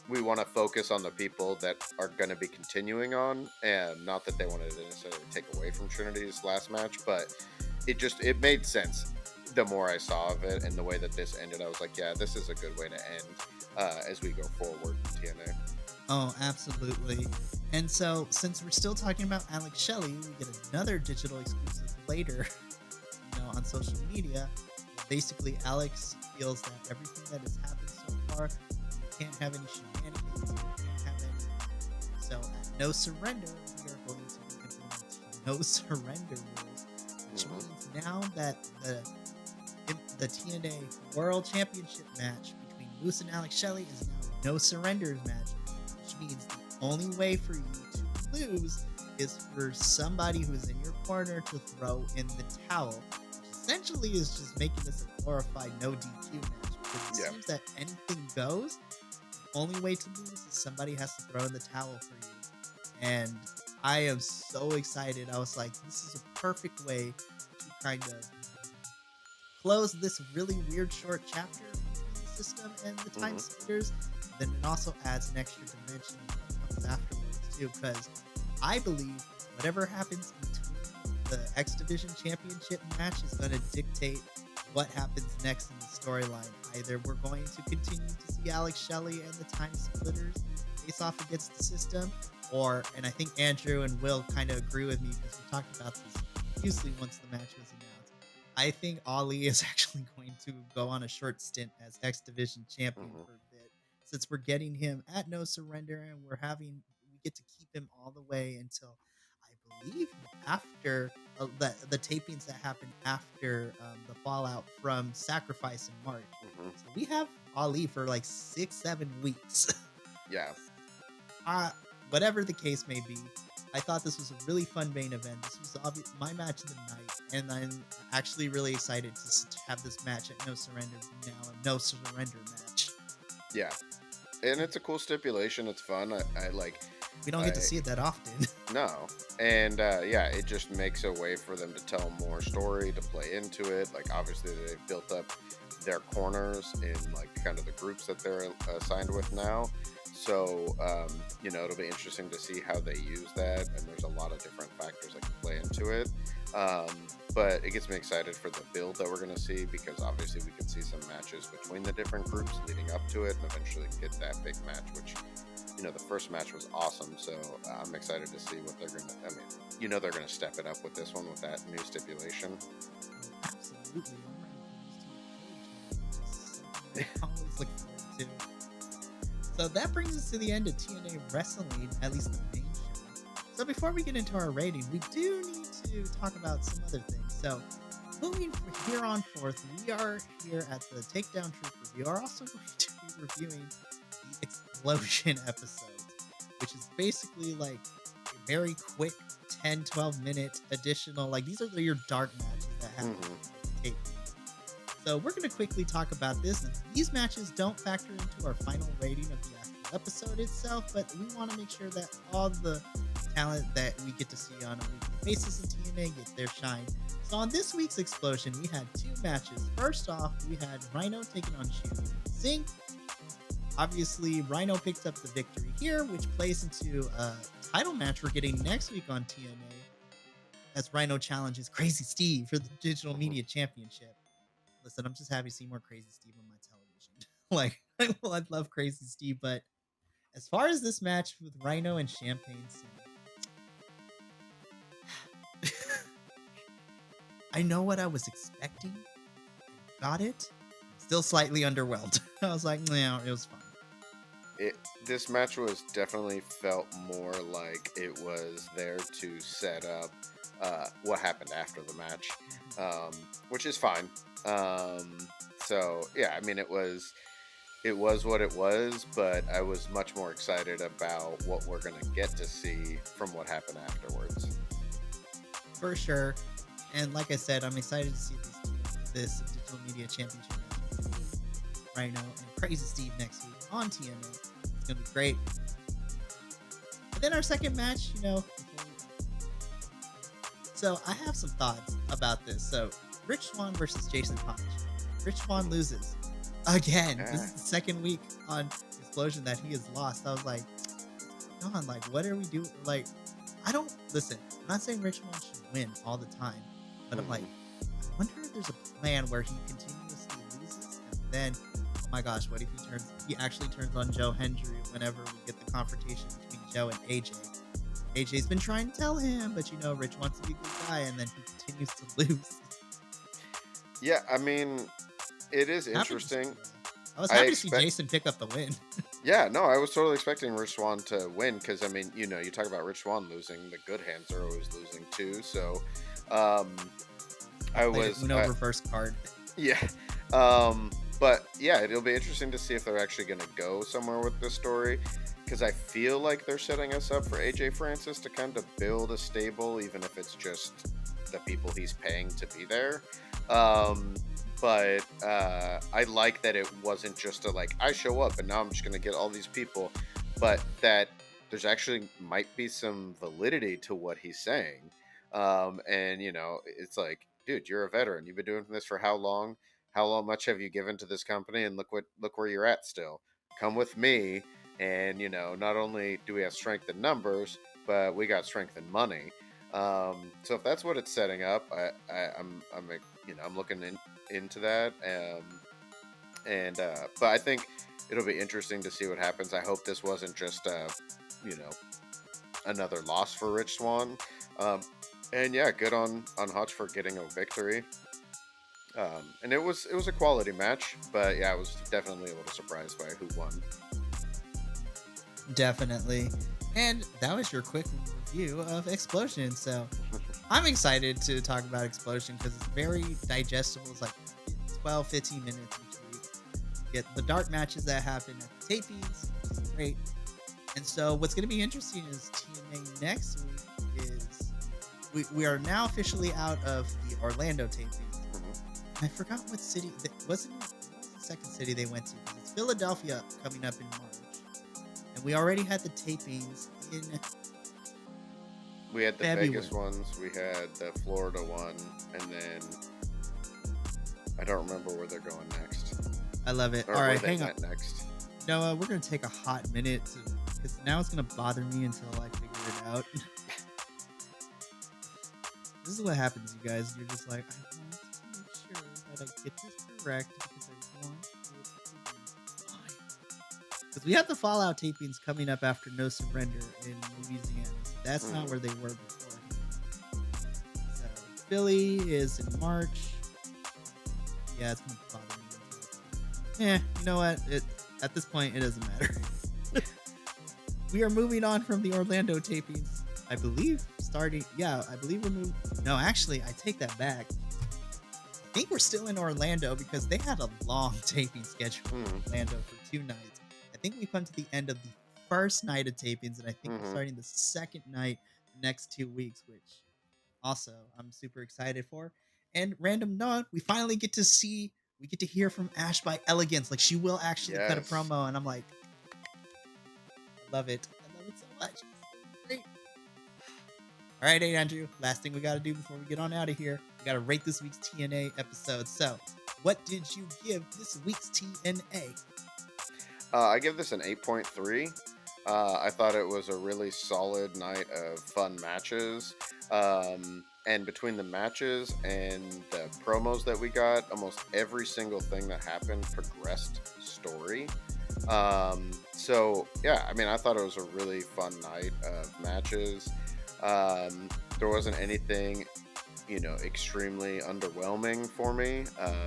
we want to focus on the people that are going to be continuing on, and not that they wanted to necessarily take away from Trinity's last match, but it made sense the more I saw of it, and the way that this ended. I was like, yeah, this is a good way to end as we go forward in TNA. Oh, absolutely. And so, since we're still talking about Alex Shelley, we get another digital exclusive later, on social media. Basically, Alex feels that everything that has happened so far, we can't have any shenanigans, we can't have any. So, at No Surrender, we are going to implement No Surrender rules, which means now that the TNA World Championship match between Moose and Alex Shelley is now No Surrenders match, which means the only way for you to lose is for somebody who's in your corner to throw in the towel, which essentially is just making this a glorified no DQ match, because it seems that anything goes. The only way to lose is somebody has to throw in the towel for you. And I am so excited. I was like, this is a perfect way to kind of close this really weird short chapter between the system and the time splitters. Then it also adds an extra dimension that comes afterwards too, because I believe whatever happens between the X Division Championship match is going to dictate what happens next in the storyline. Either we're going to continue to see Alex Shelley and the time splitters face off against the system, and I think Andrew and Will kind of agree with me because we talked about this previously once the match was announced. I think Ali is actually going to go on a short stint as X Division champion for a bit, since we're getting him at No Surrender, and we get to keep him all the way until, I believe, after the tapings that happened after the fallout from Sacrifice in March. So we have Ali for like 6-7 weeks. Yeah. Whatever the case may be, I thought this was a really fun main event. This was my match of the night, and I'm actually really excited to have this match at No Surrender be now a No Surrender match. Yeah. And it's a cool stipulation. It's fun. I like. We don't get to see it that often. No. And it just makes a way for them to tell more story, to play into it. Like, obviously, they've built up their corners in like kind of the groups that they're assigned with now. So, it'll be interesting to see how they use that. And there's a lot of different factors that can play into it. But it gets me excited for the build that we're going to see, because obviously we can see some matches between the different groups leading up to it, and eventually get that big match, which, the first match was awesome. So I'm excited to see what they're going to, they're going to step it up with this one with that new stipulation. Absolutely. I always look forward to. So that brings us to the end of TNA Wrestling, at least the main show. So before we get into our rating, we do need to talk about some other things. So moving from here on forth, we are here at the Takedown Trooper. We are also going to be reviewing the Explosion episodes, which is basically like a very quick 10-12 minute additional, like these are your dark matches that happen. So we're going to quickly talk about this. These matches don't factor into our final rating of the actual episode itself, but we want to make sure that all the talent that we get to see on a weekly basis in TNA get their shine. So on this week's Explosion, we had two matches. First off, we had Rhino taking on Champion Zinc. Obviously, Rhino picks up the victory here, which plays into a title match we're getting next week on TNA as Rhino challenges Crazy Steve for the Digital Mhm. Media Championship. Listen, I'm just happy to see more Crazy Steve on my television. like, well, I love Crazy Steve, but as far as this match with Rhino and Champagne Sim, I know what I was expecting. Got it. Still slightly underwhelmed. I was like, no, it was fine. It this match was definitely felt more like it was there to set up what happened after the match, um, which is fine. Um, so yeah, I mean it was what it was, but I was much more excited about what we're gonna get to see from what happened afterwards. For sure. And like I said, I'm excited to see this Digital Media Championship match between Rhino and Crazy Steve next week on TNA. It's going to be great. And then our second match, so I have some thoughts about this. So Rich Swan versus Jason Hodge. Rich Swan loses again. This Yeah. is the second week on Explosion that he has lost. I was like, come on, like, what are we doing? Like, I don't listen. I'm not saying Rich Swan should win all the time, but I'm like, Mhm. I wonder if there's a plan where he continuously loses and then, oh my gosh, what if he actually turns on Joe Hendry whenever we get the confrontation between Joe and AJ? AJ's been trying to tell him, but Rich wants to be a good guy, and then he continues to lose. Yeah, I mean, it is Happy to see, interesting. I was I happy to see expect Jason pick up the win. Yeah, no, I was totally expecting Rich Swan to win because I mean, you talk about Rich Swan losing, the good hands are always losing too. So, um, I I played an was, Uno reverse card. yeah, um, but yeah, it'll be interesting to see if they're actually going to go somewhere with this story because I feel like they're setting us up for AJ Francis to kind of build a stable, even if it's just the people he's paying to be there. Um, but I like that it wasn't just a like I show up and now I'm just gonna get all these people, but that there's actually might be some validity to what he's saying. And it's like, dude, you're a veteran. You've been doing this for how long? How long much have you given to this company? And look where you're at still. Come with me, and not only do we have strength in numbers, but we got strength in money. So if that's what it's setting up, I'm looking into that. But I think it'll be interesting to see what happens. I hope this wasn't just you know, another loss for Rich Swan. Um, and yeah, good on Hutch for getting a victory. And it was a quality match, but yeah, I was definitely a little surprised by who won. Definitely. And that was your quick review of Explosion. So I'm excited to talk about Explosion because it's very digestible. It's like 12, 15 minutes each week. Get the dark matches that happen at the tapings, which is great. And so what's going to be interesting is TNA next week is we are now officially out of the Orlando tapings. Mhm. I forgot what city. What was the second city they went to? It's Philadelphia coming up in March. And we already had the tapings in We had the February. Vegas ones, we had the Florida one, and then I don't remember where they're going next, I love it. or All where right, they hang on. went next. Noah, we're going to take a hot minute because now it's going to bother me until I figure it out. This is what happens, you guys. You're just like, I want to make sure that I get this correct because I want it to be fine. Because we have the Fallout tapings coming up after No Surrender in Louisiana. So that's not where they were before. So Philly is in March. Yeah, it's going to bother me. You know what? At this point, it doesn't matter. We are moving on from the Orlando tapings. I believe I believe we're moving. No, actually, I take that back. I think we're still in Orlando because they had a long taping schedule in Orlando for 2 nights. I think we've come to the end of the first night of tapings, and I think we're starting the second night the next 2 weeks, which also I'm super excited for. And random note, we finally get to see We get to hear from Ash by Elegance. Like, she will actually cut a Yes. promo, and I'm like, I love it. I love it so much. It's great. All right, hey, Andrew. Last thing we got to do before we get on out of here, we got to rate this week's TNA episode. So, what did you give this week's TNA? I give this an 8.3. I thought it was a really solid night of fun matches. And between the matches and the promos that we got, almost every single thing that happened progressed story. So, yeah, I mean, I thought it was a really fun night of matches. There wasn't anything, extremely underwhelming for me.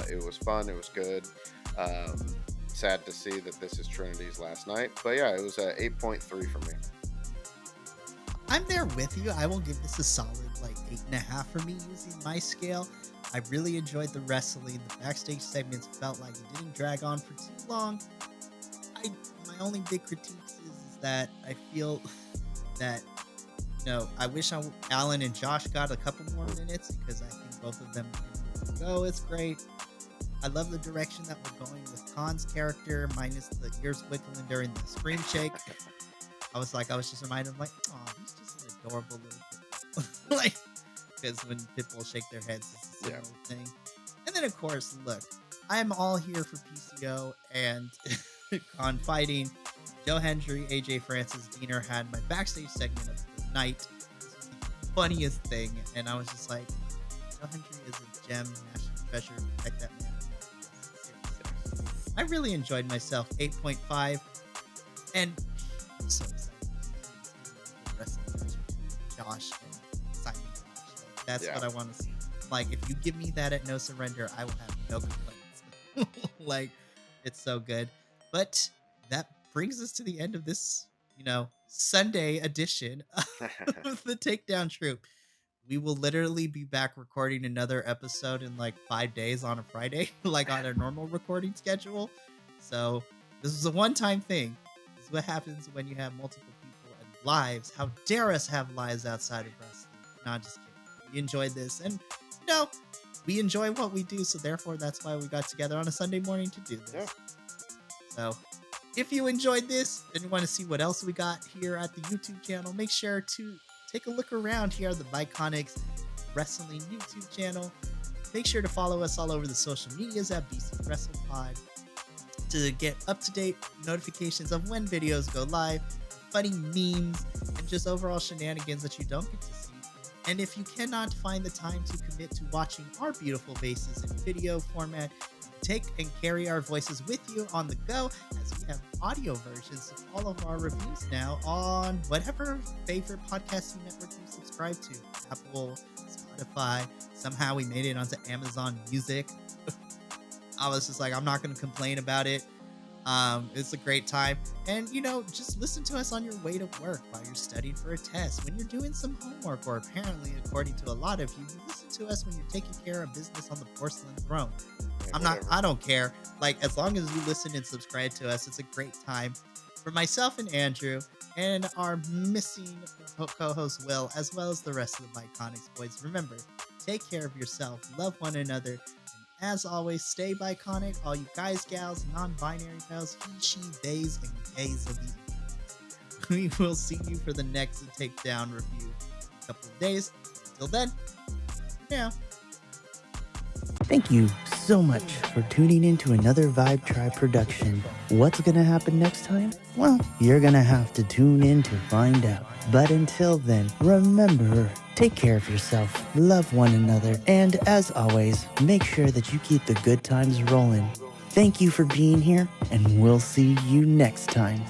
It was fun. It was good. Sad to see that this is Trinity's last night. But yeah, it was a 8.3 for me. I'm there with you. I will give this a solid 8.5 for me using my scale. I really enjoyed the wrestling. The backstage segments felt like it didn't drag on for too long. My only big critiques is that I feel that I wish Alan and Josh got a couple more minutes, because I think both of them can go. It's great. I love the direction that we're going with Khan's character, minus the ears wiggling during the scream shake. I was just reminded of oh, he's just an adorable little pitbull. Because when pitbulls shake their heads, it's a similar thing. And then, of course, look, I'm all here for PCO and Khan fighting. Joe Hendry, AJ Francis, Diener had my backstage segment of the night. This was the funniest thing, and I was just like, Joe Hendry is a gem, national treasure. Protect that man. Seriously. I really enjoyed myself. 8.5, and I'm so excited to see the wrestling match between Josh and Simon Gotch. That's what I want to see. If you give me that at No Surrender, I will have no complaints. It's so good. But that brings us to the end of this, Sunday edition of the Takedown Troop. We will literally be back recording another episode in 5 days on a Friday, on our normal recording schedule. So this is a one-time thing. This is what happens when you have multiple people and lives. How dare us have lives outside of wrestling? Not just kidding. We enjoyed this, and we enjoy what we do. So therefore, that's why we got together on a Sunday morning to do this. Yeah. So if you enjoyed this and you want to see what else we got here at the YouTube channel, make sure to take a look around here at the Bi-Conics Wrestling YouTube channel. Make sure to follow us all over the social medias at BC WrestlePod to get up-to-date notifications of when videos go live, funny memes, and just overall shenanigans that you don't get to see. And if you cannot find the time to commit to watching our beautiful faces in video format, take and carry our voices with you on the go, as we have audio versions of all of our reviews now on whatever favorite podcasting network you subscribe to. Apple, Spotify. Somehow we made it onto Amazon Music. I was just I'm not going to complain about it. It's a great time. And, just listen to us on your way to work while you're studying for a test, when you're doing some homework, or apparently, according to a lot of you, listen to us when you're taking care of business on the porcelain throne. I don't care. As long as you listen and subscribe to us, it's a great time. For myself and Andrew, and our missing co-host Will, as well as the rest of the Bi-Conics boys, remember, take care of yourself, love one another, and as always, stay Bi-Conic, all you guys, gals, non-binary pals, he, she, theys, and gays of the internet. We will see you for the next Takedown review in a couple of days. Until then, now. Thank you so much for tuning in to another Vibe Tribe production. What's gonna happen next time? Well, you're gonna have to tune in to find out. But until then, remember, take care of yourself, love one another, and as always, make sure that you keep the good times rolling. Thank you for being here, and we'll see you next time.